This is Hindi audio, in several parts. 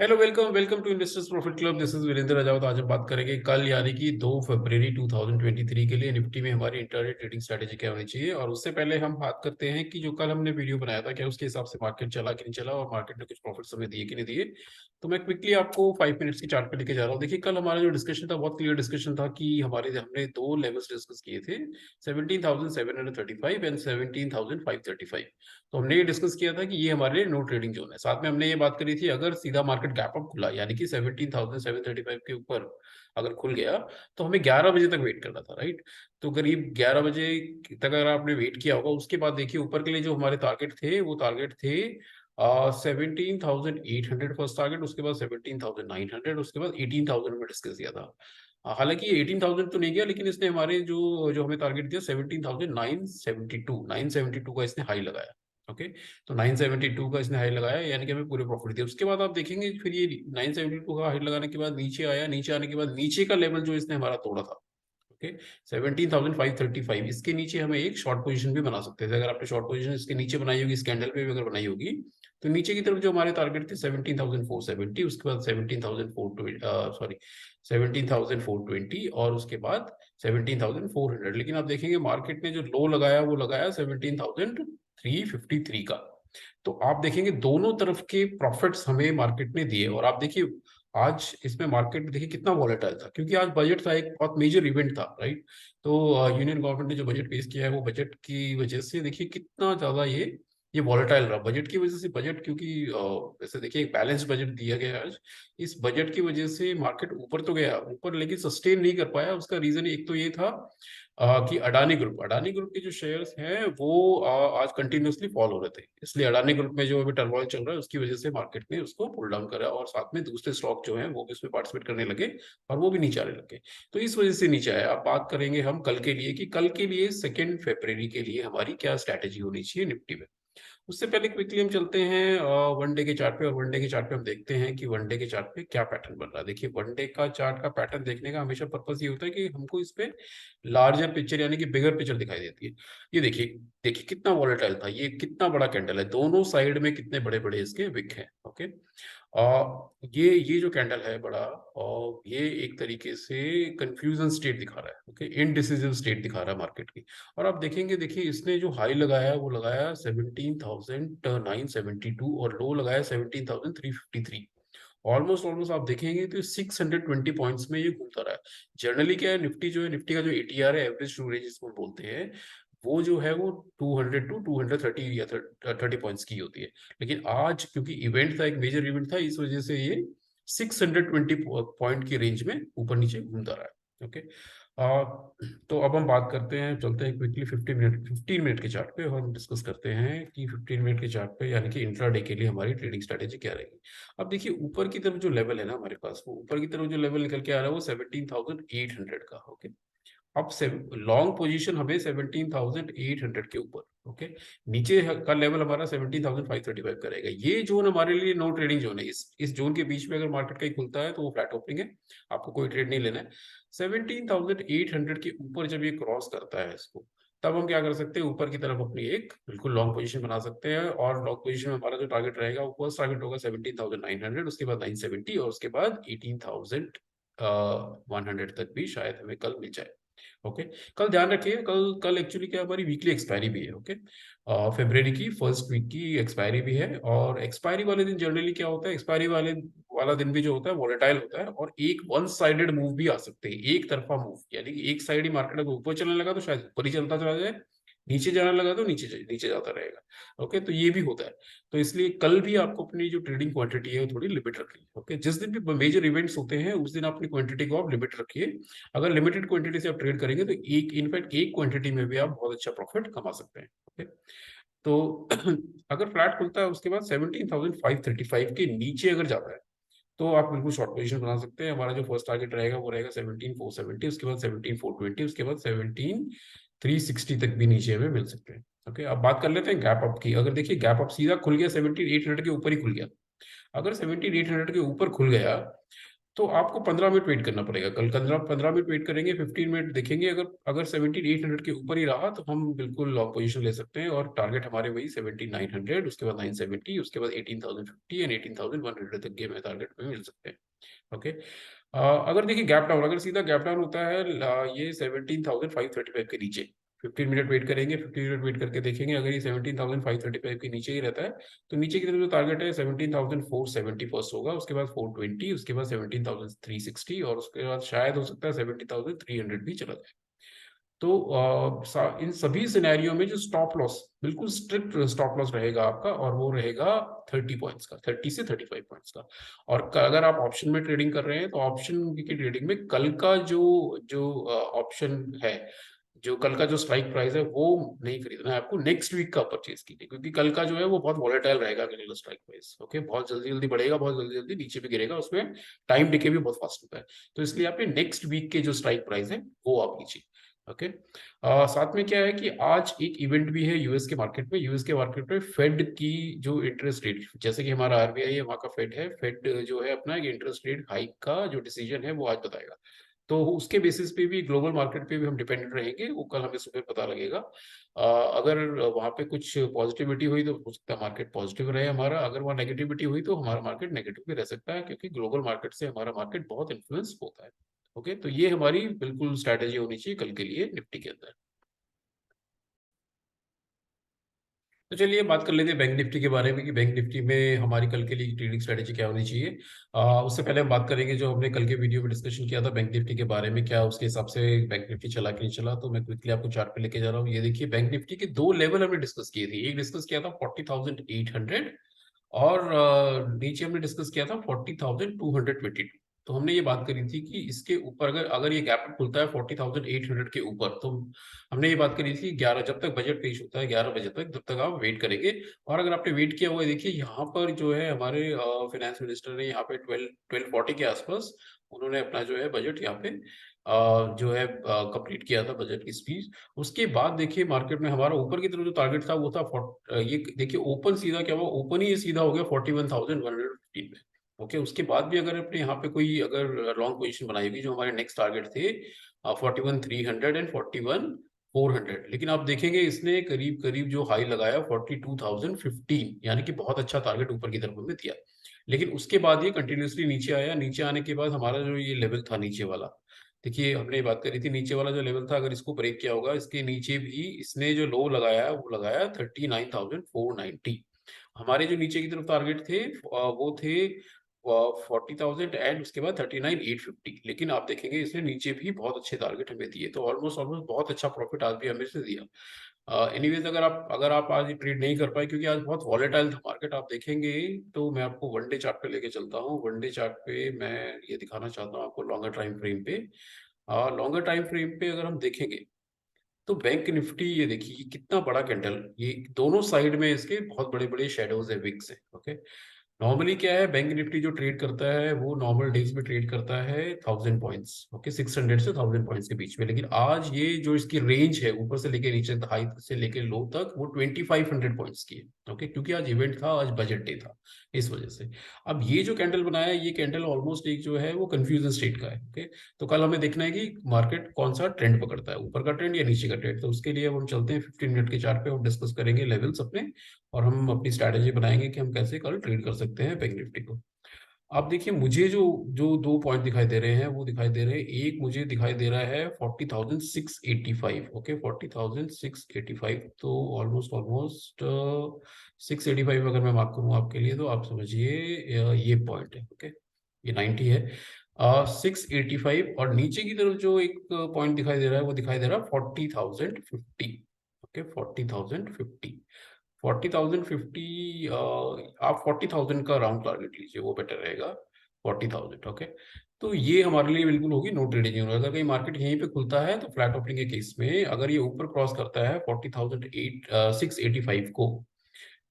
Hello, welcome welcome to investors profit club. This is Virendra Rajawat. आज हम बात करेंगे कल यानी कि 2 फरवरी 2023 के लिए निफ्टी में हमारी इंटरडे ट्रेडिंग स्ट्रेटेजी क्या होनी चाहिए। और उससे पहले हम बात करते हैं कि जो कल हमने वीडियो बनाया था, क्या उसके हिसाब से मार्केट चला कि नहीं चला और मार्केट ने कुछ प्रॉफिट्स हमें दिए कि नहीं दिए। तो मैं क्विकली आपको 5 मिनट्स की चार्ट पे लेके जा रहा हूँ। देखिए, कल हमारा जो डिस्कशन था बहुत क्लियर डिस्कशन था कि हमने दो लेवल्स डिस्कस किए थे, 17,735 एंड 17,535। तो हमने ये डिस्कस किया था कि ये हमारे लिए नो ट्रेडिंग जोन है। साथ में हमने ये बात करी थी, अगर सीधा मार्केट गैप अप खुला यानी कि 17,735 के ऊपर अगर खुल गया तो हमें 11 बजे तक वेट करना था, राइट। तो करीब 11 बजे तक अगर आपने वेट किया होगा, उसके बाद देखिए ऊपर के लिए जो हमारे टारगेट थे वो टारगेट थे 17,800 फर्स्ट टारगेट, उसके बाद 17,900, उसके बाद 18,000 में डिस्कस किया था। हालांकि ये 18,000 तो नहीं गया, लेकिन इसने हमारे जो जो हमें टारगेट दिया 17,972 का इसने हाई लगाया। ओके, तो 972 का इसने हाई लगाया, यानी कि हमें पूरे प्रॉफिट दिए। उसके बाद आप देखेंगे फिर ये 972 का हाई लगाने के बाद नीचे आया, नीचे आने के बाद नीचे का लेवल जो इसने हमारा तोड़ा था, ओके, 17,535, इसके नीचे हमें एक शॉर्ट पोजीशन भी बना सकते थे। अगर आपने शॉर्ट पोजीशन इसके नीचे बनाई होगी, इस कैंडल पे भी अगर बनाई होगी, तो नीचे की तरफ जो हमारे टारगेट थे 17,470, उसके बाद 17,420, सॉरी 17,420, और उसके बाद 17,400। लेकिन आप देखेंगे मार्केट ने जो लो लगाया वो लगाया 17,353 का। तो आप देखेंगे दोनों तरफ के प्रॉफिट्स हमें मार्केट ने दिए। और आप देखिए आज इसमें मार्केट देखिए कितना वॉलेटाइल था, क्योंकि आज बजट था, एक बहुत मेजर इवेंट था, राइट। तो यूनियन गवर्नमेंट ने जो बजट पेश किया है, वो बजट की वजह से देखिए कितना ज्यादा ये वॉलेटाइल रहा बजट की वजह से। बजट क्योंकि वैसे देखिए एक बैलेंस बजट दिया गया है आज, इस बजट की वजह से मार्केट ऊपर तो गया ऊपर, लेकिन सस्टेन नहीं कर पाया। उसका रीजन एक तो ये था कि अडानी ग्रुप के जो शेयर्स हैं वो आज कंटिन्यूअसली फॉल हो रहे थे, इसलिए अडानी ग्रुप में जो अभी टर्मोइल चल रहा है उसकी वजह से मार्केट ने उसको पुल डाउन करा, और साथ में दूसरे स्टॉक जो हैं वो भी उसमें पार्टिसिपेट करने लगे और वो भी नीचे आने लगे। तो इस वजह से नीचे आया। अब बात करेंगे हम कल के लिए कि कल के लिए 2 फरवरी के लिए हमारी क्या स्ट्रैटेजी होनी चाहिए निफ्टी में। उससे पहले क्विकली हम चलते हैं वन डे के चार्ट पे, और वन डे के चार्ट पे हम देखते हैं कि वन डे के चार्ट पे क्या पैटर्न बन रहा है। देखिए, वन डे का चार्ट का पैटर्न देखने का हमेशा पर्पस ये होता है कि हमको इस पे लार्जर पिक्चर यानी कि बिगर पिक्चर दिखाई देती है। ये देखिए, देखिए कितना वॉलेटाइल था, ये कितना बड़ा कैंडल है, दोनों साइड में कितने बड़े बड़े इसके विक हैं। ओके, ये जो कैंडल है बड़ा, और ये एक तरीके से कंफ्यूजन स्टेट दिखा रहा है, ओके, इनडिसिसिव स्टेट दिखा रहा है मार्केट की। और आप देखेंगे, देखिए इसने जो हाई लगाया वो लगाया 17,972 और लो लगाया 17,353। ऑलमोस्ट ऑलमोस्ट आप देखेंगे तो 620 पॉइंट्स में ये घूमता रहा है। जनरली क्या है, निफ्टी जो है, निफ्टी का जो एटीआर है, एवरेज टू रेंज जिसको बोलते हैं, वो जो है वो 200 टू 230 या 30 पॉइंट्स की होती है। लेकिन आज क्योंकि इवेंट था, एक मेजर इवेंट था, इस वजह से ये 620 पॉइंट की रेंज में ऊपर नीचे घूमता रहा है। ओके, तो अब हम बात करते हैं, चलते हैं क्विकली 15 मिनट के चार्ट पे, और हम डिस्कस करते हैं कि 15 मिनट के चार्ट पे यानी कि इंट्राडे के लिए हमारी ट्रेडिंग स्ट्रेटेजी क्या रहेगी। अब देखिए ऊपर की तरफ जो लेवल है ना हमारे पास, वो ऊपर की तरफ जो लेवल निकल के आ रहा है वो 17,800 का। ओके, अब से लॉन्ग पोजीशन हमें 17,800 के ऊपर, ओके, नीचे का लेवल हमारा 17,535 का रहेगा। ये जोन हमारे लिए नो ट्रेडिंग जोन है। इस जोन के बीच में अगर मार्केट कहीं खुलता है तो वो फ्लैट ओपनिंग है, आपको कोई ट्रेड नहीं लेना है। 17,800 के ऊपर जब ये क्रॉस करता है इसको, तब हम क्या कर सकते हैं, ऊपर की तरफ अपनी एक बिल्कुल लॉन्ग पोजीशन बना सकते हैं। और लॉन्ग पोजीशन में हमारा जो टारगेट रहेगा वो फर्स्ट टारगेट होगा 17,900, उसके बाद 970, और उसके बाद 18,100 तक भी शायद हमें कल मिल जाए। ओके, कल ध्यान रखिए, कल कल एक्चुअली क्या, हमारी वीकली एक्सपायरी भी है। ओके, फरवरी की फर्स्ट वीक की एक्सपायरी भी है, और एक्सपायरी वाले दिन जनरली क्या होता है, एक्सपायरी वाला दिन भी जो होता है वोलेटाइल होता है, और एक वन साइडेड मूव भी आ सकते हैं, एक तरफा मूव, यानी कि एक साइड ही मार्केट अगर ऊपर चलने लगा तो शायद ऊपर ही चलता चला जाए, नीचे जाने लगा तो नीचे नीचे जाता रहेगा। ओके, तो ये भी होता है। तो इसलिए कल भी आपको अपनी जो ट्रेडिंग क्वांटिटी है वो थोड़ी लिमिट रखनी है। ओके, जिस दिन भी मेजर इवेंट्स होते हैं उस दिन अपनी क्वांटिटी को आप लिमिट रखिए। अगर लिमिटेड क्वांटिटी से आप ट्रेड करेंगे तो एक इनफैक्ट एक क्वांटिटी में भी आप बहुत अच्छा प्रॉफिट कमा सकते हैं। ओके, तो अगर फ्लैट खुलता है उसके बाद 17,535 के नीचे अगर जाता है तो आप बिल्कुल शॉर्ट पोजीशन बना सकते हैं। हमारा जो फर्स्ट टारगेट रहेगा वो रहेगा 17,470, उसके बाद 17,420, उसके बाद 17,360 तक भी नीचे हमें मिल सकते हैं। ओके, अब बात कर लेते हैं गैप अप की। अगर देखिए गैप अप सीधा खुल गया 17,800 के ऊपर ही खुल गया, अगर 17,800 के ऊपर खुल गया तो आपको 15 मिनट वेट करना पड़ेगा। कल 15 मिनट वेट करेंगे, 15 मिनट देखेंगे, अगर अगर 17,800 के ऊपर ही रहा तो हम बिल्कुल लॉन्ग पोजीशन ले सकते हैं, और टारगेट हमारे वही 17,900, उसके बाद 970, उसके बाद 18,050 एंड 18,100 तक के हमें टारगेट में मिल सकते हैं। ओके। अगर देखिए गैप डाउन, अगर सीधा गैप डाउन होता है ये 17,535 के नीचे, 15 मिनट वेट करेंगे, 15 मिनट वेट करके देखेंगे, अगर ये 17,535 के नीचे ही रहता है तो नीचे की तरफ जो टारगेट है 17,470 फर्स्ट होगा, उसके बाद 420, उसके बाद 17,360, और उसके बाद शायद हो सकता है 17,300 भी चला जाए। तो इन सभी सिनेरियो में जो स्टॉप लॉस, बिल्कुल स्ट्रिक्ट स्टॉप लॉस रहेगा आपका, और वो रहेगा 30 पॉइंट्स का, 30 से 35 पॉइंट्स का। और अगर आप ऑप्शन में ट्रेडिंग कर रहे हैं तो ऑप्शन की ट्रेडिंग में कल का जो जो ऑप्शन है, जो कल का जो स्ट्राइक प्राइस है वो नहीं खरीदना है आपको, नेक्स्ट वीक का परचेज कीजिए, क्योंकि कल का जो है वो बहुत वॉलेटाइल रहेगा, कल का स्ट्राइक प्राइस। ओके, बहुत जल्दी जल्दी बढ़ेगा, बहुत जल्दी जल्दी नीचे भी गिरेगा, उसमें टाइम डिके भी बहुत फास्ट होता है। तो इसलिए आपने नेक्स्ट वीक के जो स्ट्राइक प्राइस है वो आप लीजिए। ओके। साथ में क्या है कि आज एक इवेंट भी है यूएस के मार्केट में। यूएस के मार्केट में फेड की जो इंटरेस्ट रेट, जैसे कि हमारा आरबीआई है, वहाँ का फेड है, फेड जो है अपना इंटरेस्ट रेट हाइक का जो डिसीजन है वो आज बताएगा। तो उसके बेसिस पे भी ग्लोबल मार्केट पे भी हम डिपेंडेंट रहेंगे, वो कल हमें सुबह पता लगेगा। अगर वहाँ पे कुछ पॉजिटिविटी हुई तो हो सकता है मार्केट पॉजिटिव रहे हमारा, अगर वहाँ नेगेटिविटी हुई तो हमारा मार्केट नेगेटिव भी रह सकता है, क्योंकि ग्लोबल मार्केट से हमारा मार्केट बहुत इन्फ्लुएंस होता है। ओके, तो ये हमारी बिल्कुल स्ट्रैटेजी होनी चाहिए कल के लिए निफ्टी के अंदर। तो चलिए बात कर लेते हैं बैंक निफ्टी के बारे में, कि बैंक निफ्टी में हमारी कल के लिए ट्रेडिंग स्ट्रेटेजी क्या होनी चाहिए। उससे पहले हम बात करेंगे जो हमने कल के वीडियो में डिस्कशन किया था बैंक निफ्टी के बारे में, क्या उसके हिसाब से बैंक निफ्टी चला कि नहीं चला। तो मैं क्विकली आपको चार्ट पे लेके जा रहा हूँ। ये देखिए, बैंक निफ्टी के दो लेवल हमने डिस्कस किए थे। एक डिस्कस किया था 40,800, और नीचे हमने डिस्कस किया था 40,222। तो हमने ये बात करी थी कि इसके ऊपर अगर अगर ये गैप खुलता है 40,800 के ऊपर, तो हमने ये बात करी थी 11, जब तक बजट पेश होता है 11 बजे तक, तब तक आप वेट करेंगे। और अगर आपने वेट किया हुआ है, देखिए यहाँ पर जो है हमारे फाइनेंस मिनिस्टर ने यहाँ पे 1240 के आसपास उन्होंने अपना जो है बजट यहाँ पे जो है कंप्लीट किया था, बजट की स्पीच। उसके बाद देखिए मार्केट में हमारा ऊपर की तरफ जो टारगेट था वो था ये देखिए ओपन सीधा क्या हुआ, ओपन ही ये सीधा हो गया 41,115 में। ओके, उसके बाद भी अगर अपने यहाँ पे कोई अगर लॉन्ग पोजीशन बनाई होगी, जो हमारे नेक्स्ट टारगेट थे 41,300 एंड 41,400, लेकिन आप देखेंगे इसने करीब करीब जो हाई लगाया 42,015, यानी कि बहुत अच्छा टारगेट ऊपर की तरफ हमें दिया। लेकिन उसके बाद ये कंटिन्यूसली नीचे आया। नीचे आने के बाद हमारा जो ये लेवल था नीचे वाला, देखिए हमने ये बात करी थी नीचे वाला जो लेवल था, अगर इसको ब्रेक किया होगा, इसके नीचे भी इसने जो लो लगाया वो लगाया 39,490। हमारे जो नीचे की तरफ टारगेट थे वो थे 40,000 एंड उसके बाद 39,850। लेकिन आप देखेंगे इसने नीचे भी बहुत अच्छे टारगेट हमें दिए, तो ऑलमोस्ट ऑलमोस्ट बहुत अच्छा प्रॉफिट आज भी हमें से दिया। एनीवेज, अगर आप आज ट्रेड नहीं कर पाए क्योंकि आज बहुत वॉलेटाइल था मार्केट, आप देखेंगे, तो मैं आपको वन डे चार्ट पे लेके चलता हूँ। वन डे चार्ट पे मैं ये दिखाना चाहता हूँ आपको लॉन्गर टाइम फ्रेम पे। लॉन्गर टाइम फ्रेम पे अगर हम देखेंगे तो बैंक निफ्टी, ये देखिए ये कितना बड़ा कैंडल, ये दोनों साइड में इसके बहुत बड़े बड़े शेडोज है, विक्स है। ओके, नॉर्मली क्या है, बैंक निफ्टी जो ट्रेड करता है वो नॉर्मल डेज में ट्रेड करता है 1,000 पॉइंट्स, ओके, 600 से 1,000 पॉइंट्स के बीच में। लेकिन आज ये जो इसकी रेंज है ऊपर से लेके नीचे, हाई से लेके लो तक, वो 2,500 पॉइंट्स की है। ओके, क्योंकि आज इवेंट था, आज बजट डे था, इस वजह से। अब ये जो कैंडल बनाया है, ये कैंडल ऑलमोस्ट एक जो है वो कंफ्यूजन स्टेट का है। ओके, तो कल हमें देखना है कि मार्केट कौन सा ट्रेंड पकड़ता है, ऊपर का ट्रेंड या नीचे का ट्रेंड। तो उसके लिए अब हम चलते हैं 15 मिनट के चार्ट पे और डिस्कस करेंगे लेवल्स अपने, और हम अपनी स्ट्रैटेजी बनाएंगे कि हम कैसे कल ट्रेड कर सकते हैं बैंक निफ्टी को। आप देखिए, मुझे जो जो दो पॉइंट दिखाई दे रहे हैं वो दिखाई दे रहे हैं, एक मुझे दिखाई दे रहा है 40,685। ओके, 40,685, तो ऑलमोस्ट ऑलमोस्ट 685 अगर मैं मार्क करूँ आपके लिए, तो आप समझिए ये पॉइंट है। ओके, ये 90 है, 685। और नीचे की तरफ जो एक पॉइंट दिखाई दे रहा है वो दिखाई दे रहा है 40,050। ओके, 40,050, 40,050, आप 40,000 का राउंड टारगेट लीजिए, वो बेटर रहेगा। 40,000, ओके। तो ये हमारे लिए बिल्कुल होगी नो ट्रेडिंग जोन। अगर कहीं मार्केट यहीं पे खुलता है तो फ्लैट ओपनिंग के केस में अगर ये ऊपर क्रॉस करता है 40,685 को,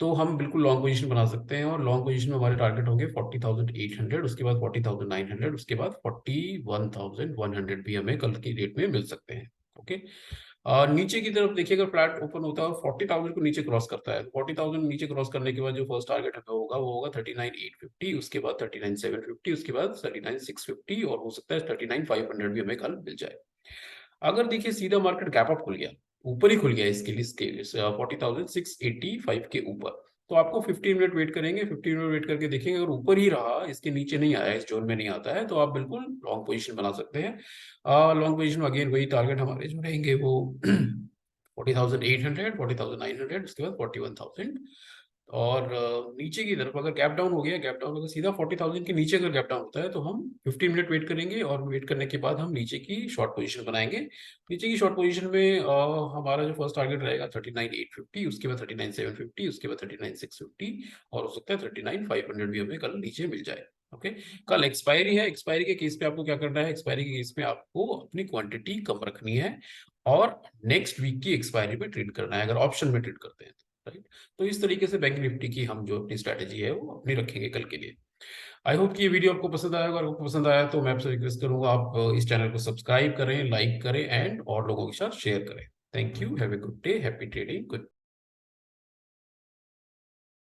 तो हम बिल्कुल लॉन्ग पोजीशन बना सकते हैं। और लॉन्ग पोजीशन में हमारे टारगेट होंगे 40,800, उसके बाद 40,900, उसके बाद 41,100 भी हमें कल की डेट में मिल सकते हैं। ओके, नीचे की तरफ देखिए, अगर फ्लैट ओपन होता है और 40,000 को नीचे क्रॉस करता है, 40,000 नीचे क्रॉस करने के बाद जो फर्स्ट टारगेट हमें होगा वो होगा 39,850, उसके बाद 39,750, उसके बाद 39,650 और हो सकता है 39,500 भी हमें कल मिल जाए। अगर देखिए सीधा मार्केट गैप अप खुल गया, ऊपर ही खुल गया इसके लिस्ट के 40,685 के ऊपर, तो आपको 15 मिनट वेट करेंगे, 15 मिनट वेट करके देखेंगे, अगर ऊपर ही रहा, इसके नीचे नहीं आया, इस जोन में नहीं आता है, तो आप बिल्कुल लॉन्ग पोजीशन बना सकते हैं। लॉन्ग पोजीशन में अगेन वही टारगेट हमारे जो रहेंगे वो 40,800, 40,900, उसके बाद 41,000। और नीचे की तरफ अगर गैप डाउन हो गया, गैप डाउन अगर सीधा 40,000 के नीचे अगर गैप डाउन होता है, तो हम 15 मिनट वेट करेंगे और वेट करने के बाद हम नीचे की शॉर्ट पोजीशन बनाएंगे। नीचे की शॉर्ट पोजीशन में हमारा जो फर्स्ट टारगेट रहेगा 39,850, उसके बाद 39,750, उसके बाद 39,650 और हो सकता है 39,500 भी हमें कल नीचे मिल जाए। ओके, कल एक्सपायरी है, एक्सपायरी के केस पे आपको क्या करना है, एक्सपायरी के केस में आपको अपनी क्वांटिटी कम रखनी है और नेक्स्ट वीक की एक्सपायरी पे ट्रेड करना है, अगर ऑप्शन में ट्रेड करते हैं तो, राइट। तो इस तरीके से बैंक निफ्टी की हम जो अपनी स्ट्रैटेजी है वो अपनी रखेंगे कल के लिए। आई होप कि ये वीडियो आपको पसंद आया, अगर आपको पसंद आया तो मैं आपसे रिक्वेस्ट करूंगा आप इस चैनल को सब्सक्राइब करें, लाइक करें एंड और लोगों के साथ शेयर करें। Thank you, have a good day, happy trading, good